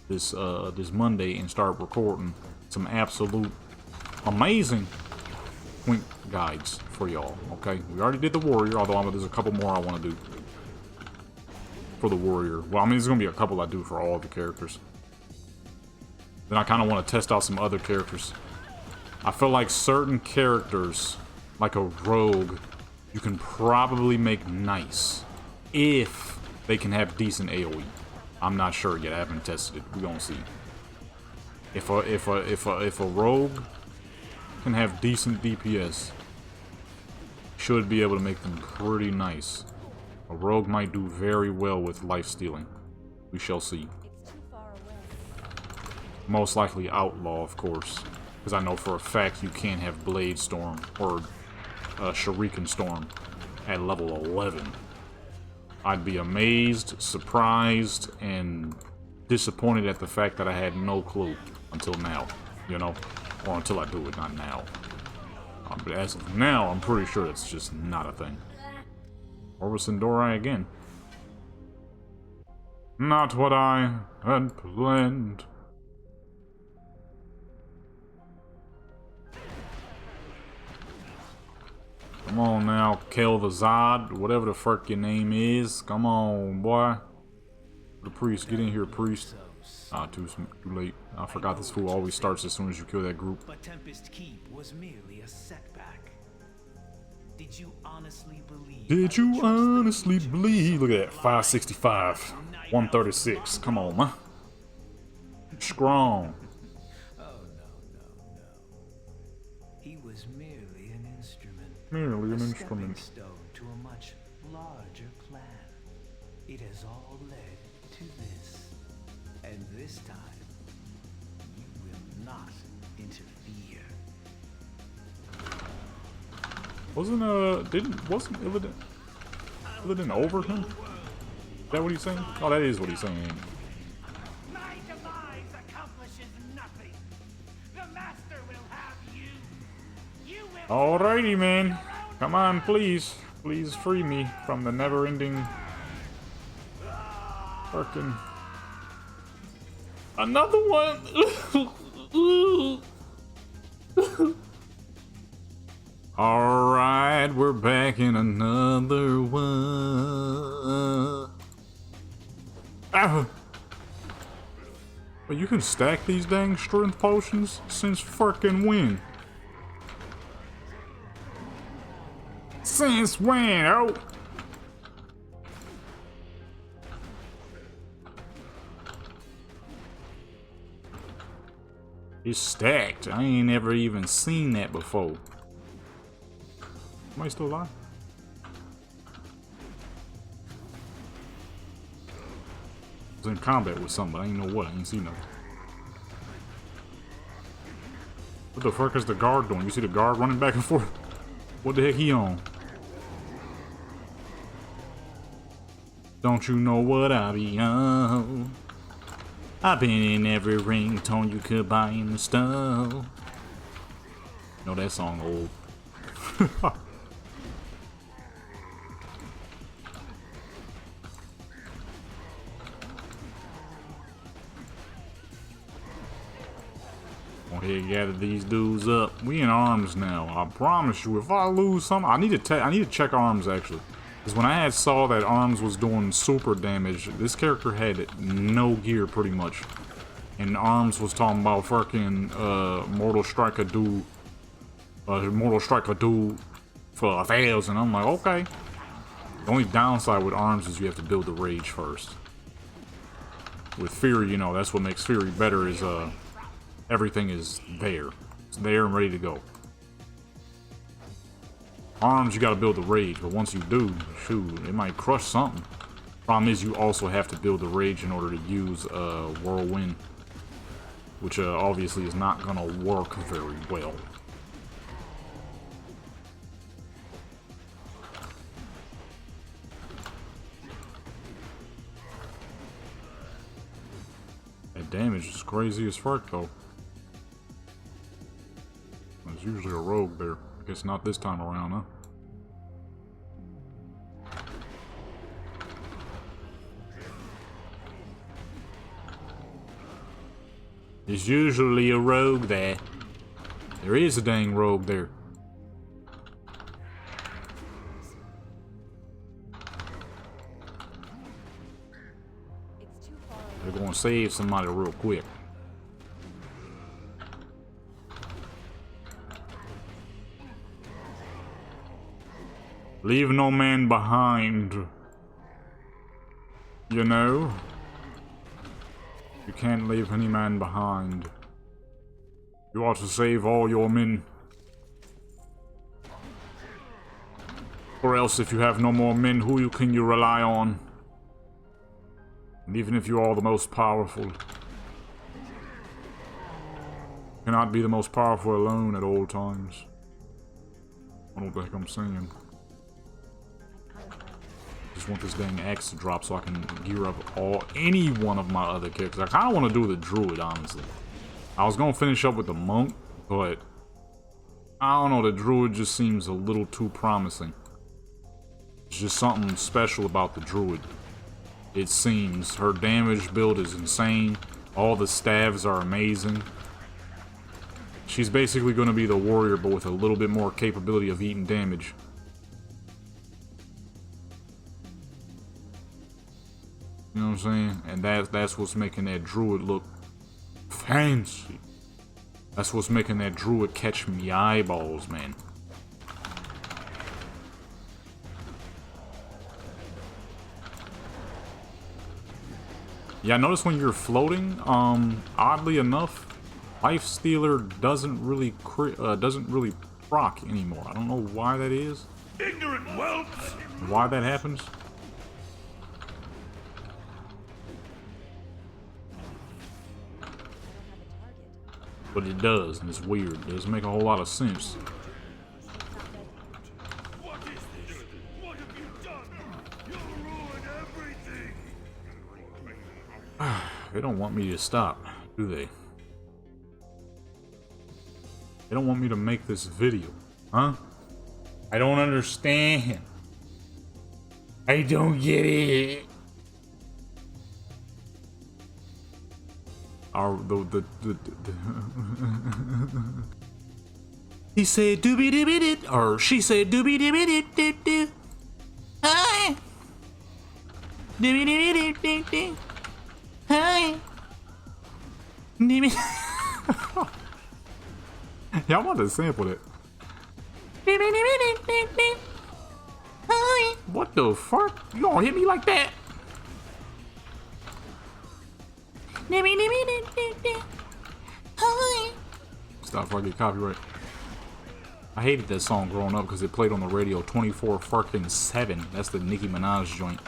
A: this this Monday and start recording some absolute amazing Twink guides for y'all. Okay, we already did the warrior, although there's a couple more I want to do for the warrior. Well, I mean, there's gonna be a couple I do for all the characters. Then I kind of want to test out some other characters. I feel like certain characters, like a rogue, you can probably make nice if they can have decent AoE. I'm not sure yet. I haven't tested it. We're gonna see. If a rogue can have decent DPS, should be able to make them pretty nice. A rogue might do very well with life stealing. We shall see. Most likely outlaw, of course, because I know for a fact you can't have Blade Storm or Shuriken Storm at level 11. I'd be amazed, surprised, and disappointed at the fact that I had no clue until now, you know? Or until I do it, not now. But as of now, I'm pretty sure it's just not a thing. Orvis and Dorai again. Not what I had planned. Come on now, Kel the Zod, whatever the fuck your name is. Come on, boy. The priest, get in here, priest. Ah, too late. I forgot this fool always starts as soon as you kill that group.
B: But Tempest Keep was merely a setback. Did you honestly believe?
A: Did you honestly believe? Look at that, 565, 136. Come on, man. Strong.
B: Oh no. He was merely an instrument.
A: Merely an
B: A
A: instrument.
B: stepping stone to a much larger plan. It has all led to this. And this time, you will not interfere.
A: Wasn't Illidan over him? Is that what he's saying? Oh, that is what he's saying.
C: My demise accomplishes nothing. The master will have you. You will.
A: Alrighty, man. Come on, please. Please free me from the never-ending fucking... Another one! Alright, we're back in another one. Ah! But you can stack these dang strength potions since frickin' when? Since when? Oh! It's stacked. I ain't never even seen that before. Am I still alive? I was in combat with something, but I didn't know what. I didn't see nothing. What the fuck is the guard doing? You see the guard running back and forth? What the heck he on? Don't you know what I be on? I've been in every ringtone you could buy in the store. Know that song old. Go ahead, gather these dudes up. We in arms now. I promise you, if I lose some, I need to check arms actually. Because when I had saw that arms was doing super damage, this character had no gear pretty much. And arms was talking about fucking Mortal Strike a dude for 1,000. I'm like, okay. The only downside with arms is you have to build the rage first. With Fury, you know, that's what makes Fury better is everything is there. It's there and ready to go. Arms, you gotta build the rage, but once you do, shoot, it might crush something. Problem is, you also have to build the rage in order to use Whirlwind, which obviously is not gonna work very well. That damage is crazy as fuck, though. There's usually a rogue there. I guess not this time around, huh? There's usually a rogue there. There is a dang rogue there. They're gonna save somebody real quick. Leave no man behind. You know? You can't leave any man behind. You ought to save all your men. Or else if you have no more men, who can you rely on? And even if you are the most powerful, you cannot be the most powerful alone at all times. I don't know what the heck I'm saying. Just want this dang axe to drop so I can gear up any one of my other characters. I kind of want to do the druid, honestly. I was gonna finish up with the monk, but I don't know. The druid just seems a little too promising. It's just something special about the druid. It seems her damage build is insane. All the staves are amazing. She's basically going to be the warrior, but with a little bit more capability of eating damage. You know what I'm saying? And that's what's making that druid look fancy. That's what's making that druid catch me eyeballs, man. Yeah, I noticed when you're floating, oddly enough, Life Stealer doesn't really proc anymore. I don't know why that is.
C: Ignorant whelps!
A: Why that happens. But it does, and it's weird. It doesn't make a whole lot of sense.
C: What is this? What have you done? You'll ruin everything!
A: They don't want me to stop, do they? They don't want me to make this video, huh? I don't understand. I don't get it. He said doobie doobie did, or she said doobie doobie did did. Hi. Doobie doobie did did. Y'all want to sample it. What the fuck? You gonna hit me like that? Stop before I get copyright. I hated that song growing up because it played on the radio 24/7. That's the Nicki Minaj joint.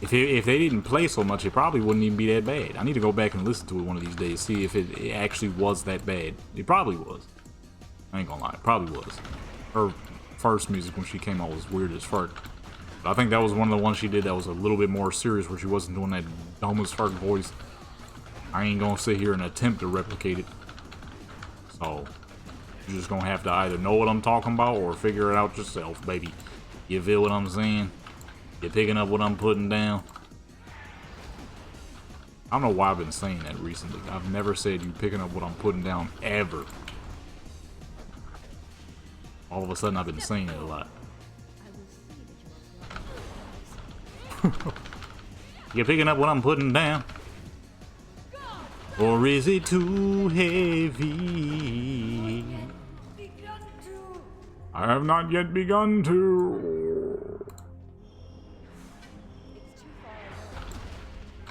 A: If they didn't play so much, it probably wouldn't even be that bad. I need to go back and listen to it one of these days, see if it actually was that bad. It probably was. I ain't gonna lie, it probably was. Her first music when she came out was weird as fuck. But I think that was one of the ones she did that was a little bit more serious, where she wasn't doing that dumb as fuck voice. I ain't gonna sit here and attempt to replicate it. So, you're just gonna have to either know what I'm talking about or figure it out yourself, baby. You feel what I'm saying? You're picking up what I'm putting down? I don't know why I've been saying that recently. I've never said you picking up what I'm putting down, ever. All of a sudden, I've been saying it a lot. You're picking up what I'm putting down? Or is it too heavy? I have not yet begun to.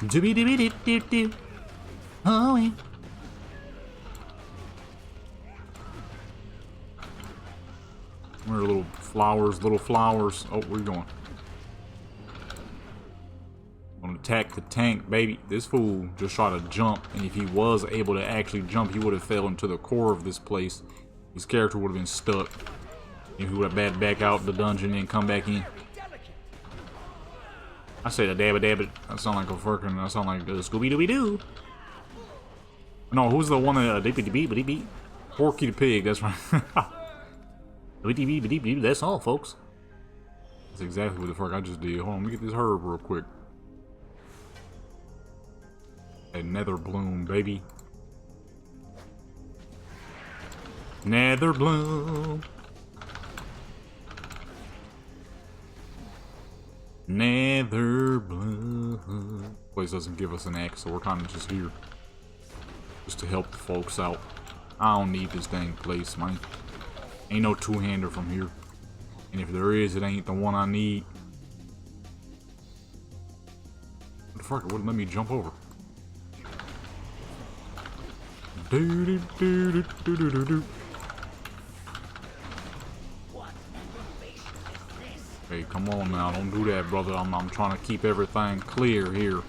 A: Doobie doobie doo doo doo. Oh, yeah. Where are little flowers, little flowers? Oh, where you going? Gonna attack the tank, baby. This fool just tried to jump, and if he was able to actually jump, he would have fell into the core of this place. His character would have been stuck. And he would have bad back out the dungeon and come back in. I said a dabba dabba. That sound like a fucking. That sound like a Scooby Dooby Doo. No, who's the one that beep? Porky the Pig. That's right. That's all, folks. That's exactly what the fuck I just did. Hold on, let me get this herb real quick. A nether bloom, baby. Nether bloom. Nether bloom. Place doesn't give us an axe, so we're kind of just here. Just to help the folks out. I don't need this dang place, man. Ain't no two-hander from here. And if there is, it ain't the one I need. What the fuck? It wouldn't let me jump over. Hey, come on now, don't do that, brother. I'm trying to keep everything clear here.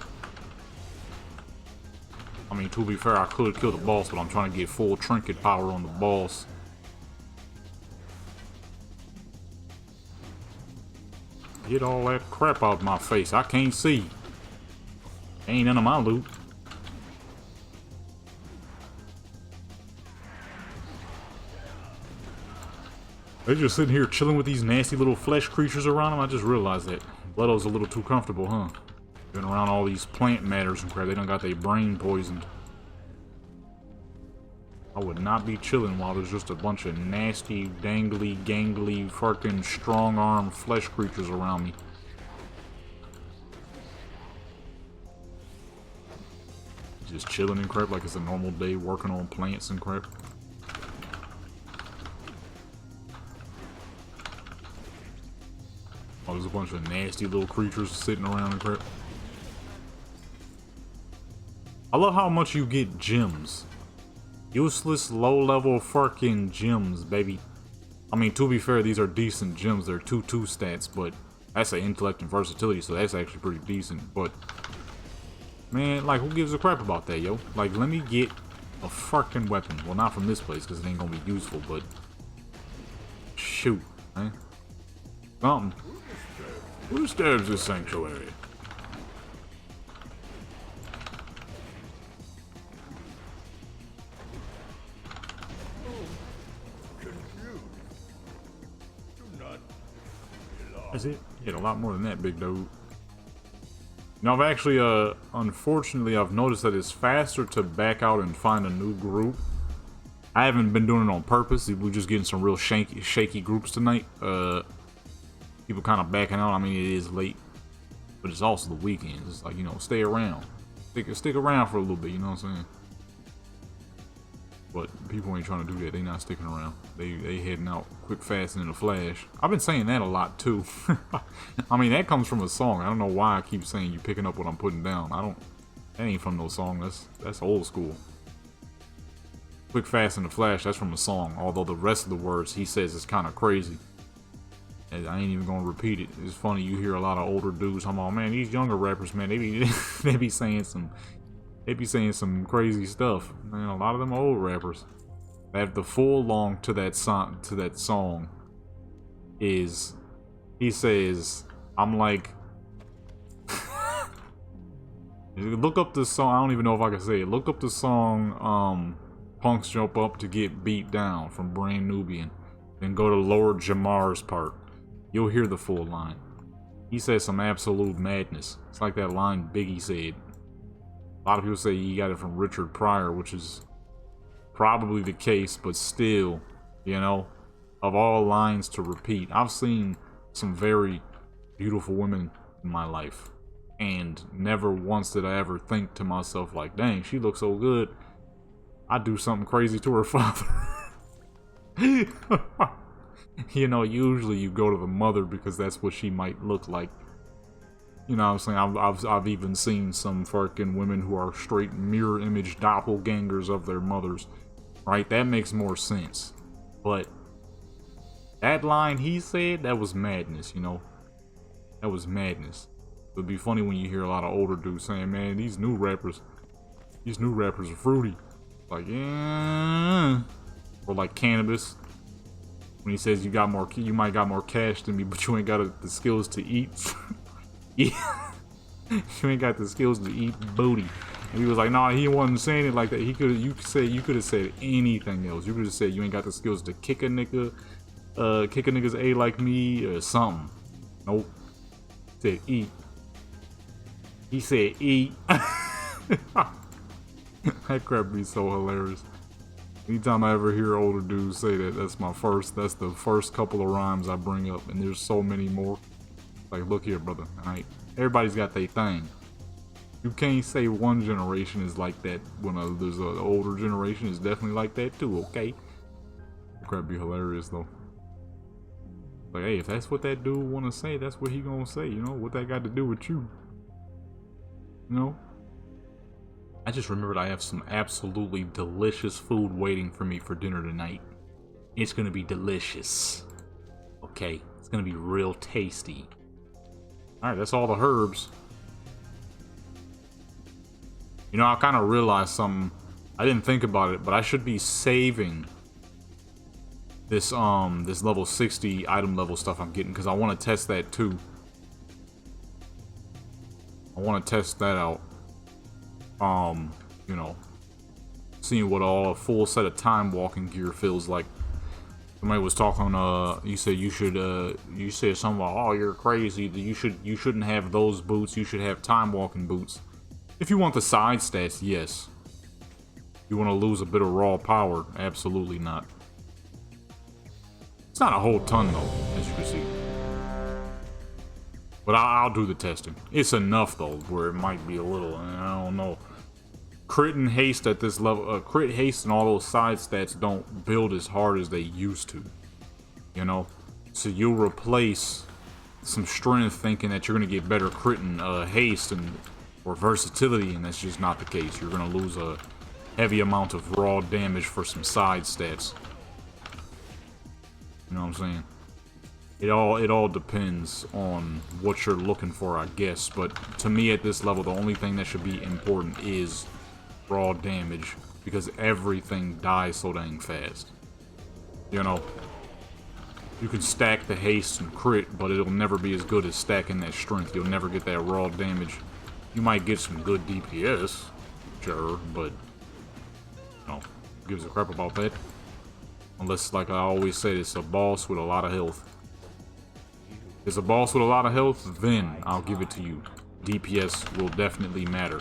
A: I mean, to be fair, I could kill the boss, but I'm trying to get full trinket power on the boss. Get all that crap out of my face. I can't see. Ain't none of my loot. They're just sitting here chilling with these nasty little flesh creatures around them. I just realized that. Bloodo's a little too comfortable, huh? Been around all these plant matters and crap. They done got their brain poisoned. I would not be chilling while there's just a bunch of nasty, dangly, gangly, fucking strong-armed flesh creatures around me. Just chilling and crap like it's a normal day working on plants and crap. Oh, there's a bunch of nasty little creatures sitting around and crap. I love how much you get gems. Useless, low-level fucking gems, baby. I mean, to be fair, these are decent gems. They're 2/2 stats, but that's an intellect and versatility, so that's actually pretty decent. But, man, like, who gives a crap about that, yo? Like, let me get a fucking weapon. Well, not from this place, because it ain't gonna be useful, but... shoot, man. Something. Who disturbs this sanctuary? Is it? Hit a lot more than that, big dude. Now, I've actually, unfortunately, I've noticed that it's faster to back out and find a new group. I haven't been doing it on purpose. We're just getting some real shaky groups tonight. People kind of backing out. I mean, it is late. but it's also the weekends. It's like, you know, stay around. Stick around for a little bit, you know what I'm saying? But people ain't trying to do that. They not sticking around. They heading out quick, fast, and in a flash. I've been saying that a lot too. I mean, that comes from a song. I don't know why I keep saying you picking up what I'm putting down. That ain't from no song. That's old school. Quick, fast, and a flash. That's from a song. Although the rest of the words he says is kind of crazy. And I ain't even gonna repeat it. It's funny, you hear a lot of older dudes talking about, man, these younger rappers, man, they be saying some crazy stuff. Man, a lot of them old rappers. That the full long to that song is, he says, I'm like, look up the song. I don't even know if I can say it. Look up the song Punks Jump Up to Get Beat Down from Brand Nubian, then go to Lord Jamar's part. You'll hear the full line. He says some absolute madness. It's like that line Biggie said. A lot of people say he got it from Richard Pryor, which is probably the case, but still, you know, of all lines to repeat. I've seen some very beautiful women in my life, and never once did I ever think to myself like, dang, she looks so good, I'd do something crazy to her father. You know, usually you go to the mother because that's what she might look like. You know what I'm saying? I've even seen some fucking women who are straight mirror image doppelgangers of their mothers. Right? That makes more sense. But that line he said, that was madness, you know? That was madness. It'd be funny when you hear a lot of older dudes saying, man, these new rappers are fruity. Like, yeah. Or like Cannabis. When he says you might got more cash than me, but you ain't got the skills to eat. Yeah. You ain't got the skills to eat booty. And he was like, nah, he wasn't saying it like that. You could have said anything else. You could have said you ain't got the skills to kick a nigga's A like me or something. Nope. He said eat. He said eat. That crap be so hilarious. Anytime I ever hear older dudes say that, that's the first couple of rhymes I bring up, and there's so many more. Like, look here, brother. Alright, everybody's got their thing. You can't say one generation is like that when there's an older generation is definitely like that too, okay? That crap be hilarious though. Like, hey, if that's what that dude wanna say, that's what he gonna say, you know? What that got to do with you? You know? I just remembered I have some absolutely delicious food waiting for me for dinner tonight. It's gonna be delicious. Okay, it's gonna be real tasty. Alright, that's all the herbs. You know, I kind of realized something. I didn't think about it, but I should be saving this this level 60 item level stuff I'm getting, because I want to test that too. I want to test that out. You know, seeing what a full set of time walking gear feels like. Somebody was talking, you said something about, oh, you're crazy, you shouldn't have those boots, you should have time walking boots. If you want the side stats, yes. You want to lose a bit of raw power, absolutely not. It's not a whole ton though, as you can see. But I'll do the testing. It's enough though, where it might be a little, I don't know. Crit and haste at this level, crit haste and all those side stats don't build as hard as they used to. You know? So you'll replace some strength thinking that you're going to get better crit and haste or versatility, and that's just not the case. You're going to lose a heavy amount of raw damage for some side stats. You know what I'm saying? It all depends on what you're looking for, I guess. But to me at this level, the only thing that should be important is raw damage, because everything dies so dang fast. You know, you can stack the haste and crit, but it'll never be as good as stacking that strength. You'll never get that raw damage. You might get some good DPS, sure, but no, who gives a crap about that? Unless, like I always say, it's a boss with a lot of health. If it's a boss with a lot of health, then I'll give it to you. DPS will definitely matter.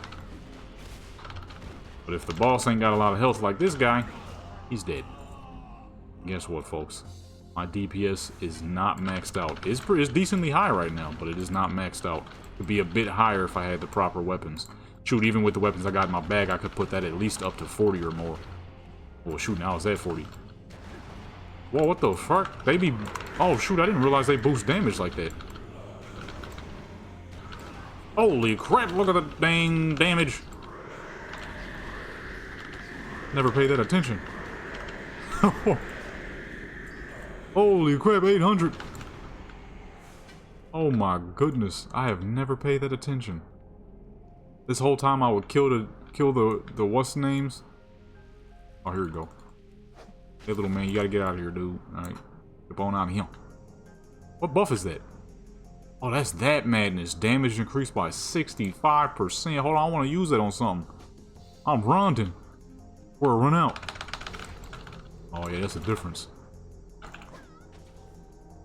A: But if the boss ain't got a lot of health like this guy, he's dead. Guess what, folks? My DPS is not maxed out. It's decently high right now, but it is not maxed out. Could be a bit higher if I had the proper weapons. Shoot, even with the weapons I got in my bag, I could put that at least up to 40 or more. Well, shoot, now it's at 40. Whoa, what the fuck? They be... Oh, shoot, I didn't realize they boost damage like that. Holy crap, look at the dang damage. Never paid that attention. Holy crap, 800. Oh my goodness, I have never paid that attention. This whole time I would kill the what's names. Oh, here we go. Hey little man, you gotta get out of here, dude. Alright. Get on out of here. What buff is that? Oh, that's that madness. Damage increased by 65%. Hold on, I want to use that on something. I'm running. Or run out. Oh yeah, that's a difference.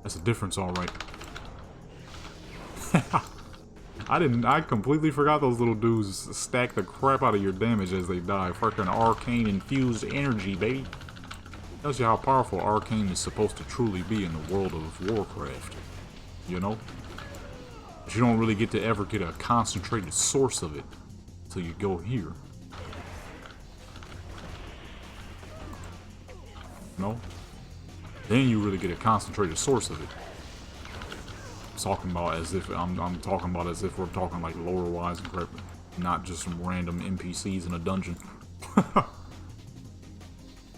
A: That's a difference, alright. I completely forgot those little dudes stack the crap out of your damage as they die. Fucking arcane infused energy, baby. Tells you how powerful arcane is supposed to truly be in the world of Warcraft. You know? But you don't really get to ever get a concentrated source of it until you go here. No? Then you really get a concentrated source of it. Talking about as if I'm talking about as if we're talking like lore wise and crap, not just some random NPCs in a dungeon.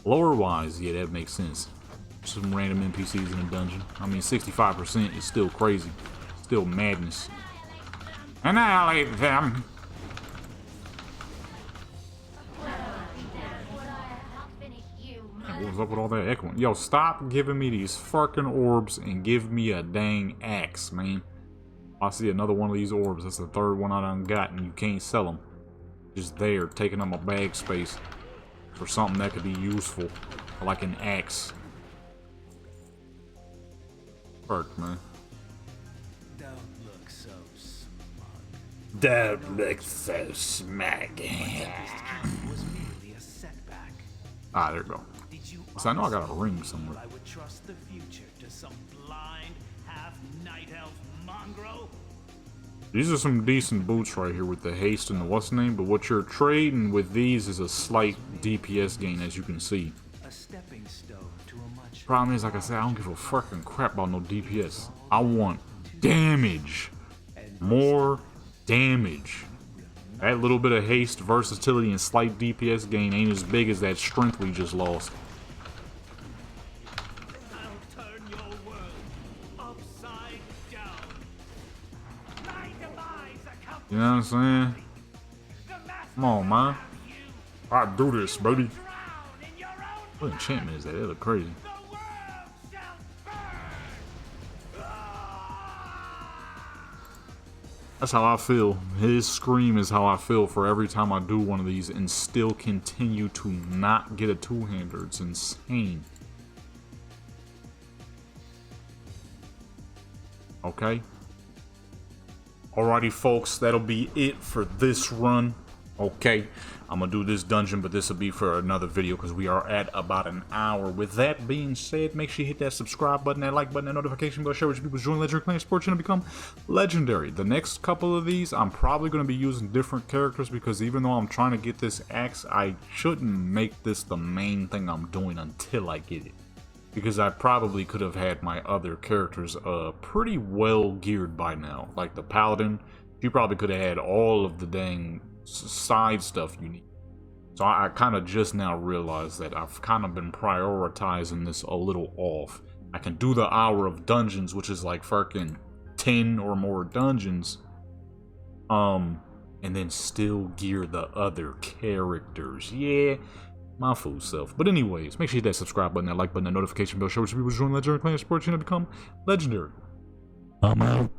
A: Lore wise, yeah, that makes sense. Some random NPCs in a dungeon. I mean, 65% is still crazy, still madness. Annihilate them. What was up with all that echoing? Yo, stop giving me these fucking orbs and give me a dang axe, man. I see another one of these orbs. That's the third one I done got, and you can't sell them. Just there, taking up my bag space for something that could be useful, like an axe. Fuck, man.
B: Don't look so smug.
A: Don't look so smug.
B: Was merely a setback.
A: Ah, there you go. So I know I got a ring somewhere.
B: I would trust the future to some blind half-night elf mongrel.
A: These are some decent boots right here with the haste and the what's the name, but what you're trading with these is a slight DPS gain, as you can see.
B: A stepping stone to a much
A: Problem is, like I said, I don't give a fucking crap about no DPS. I want damage. More damage. That little bit of haste, versatility, and slight DPS gain ain't as big as that strength we just lost.
B: I'll turn your world upside down. My demise accomplished.
A: You know what I'm saying? Come on, man. I do this, baby. What enchantment is that? They look crazy. That's how I feel. His scream is how I feel for every time I do one of these and still continue to not get a two-hander. It's insane. Okay. Alrighty, folks. That'll be it for this run. Okay. I'm gonna do this dungeon, but this will be for another video because we are at about an hour. With that being said, make sure you hit that subscribe button, that like button, that notification bell, share with your people, join Legendary Clan Sports and become legendary. The next couple of these, I'm probably going to be using different characters because even though I'm trying to get this axe, I shouldn't make this the main thing I'm doing until I get it. Because I probably could have had my other characters pretty well geared by now. Like the Paladin, you probably could have had all of the dang side stuff you need. So I kind of just now realized that I've kind of been prioritizing this a little off. I can do the hour of dungeons, which is like fucking 10 or more dungeons, and then still gear the other characters. Yeah, my fool self. But anyways, make sure you hit that subscribe button, that like button, that notification bell, show which people join Legendary Clan Sports and become legendary. I'm out.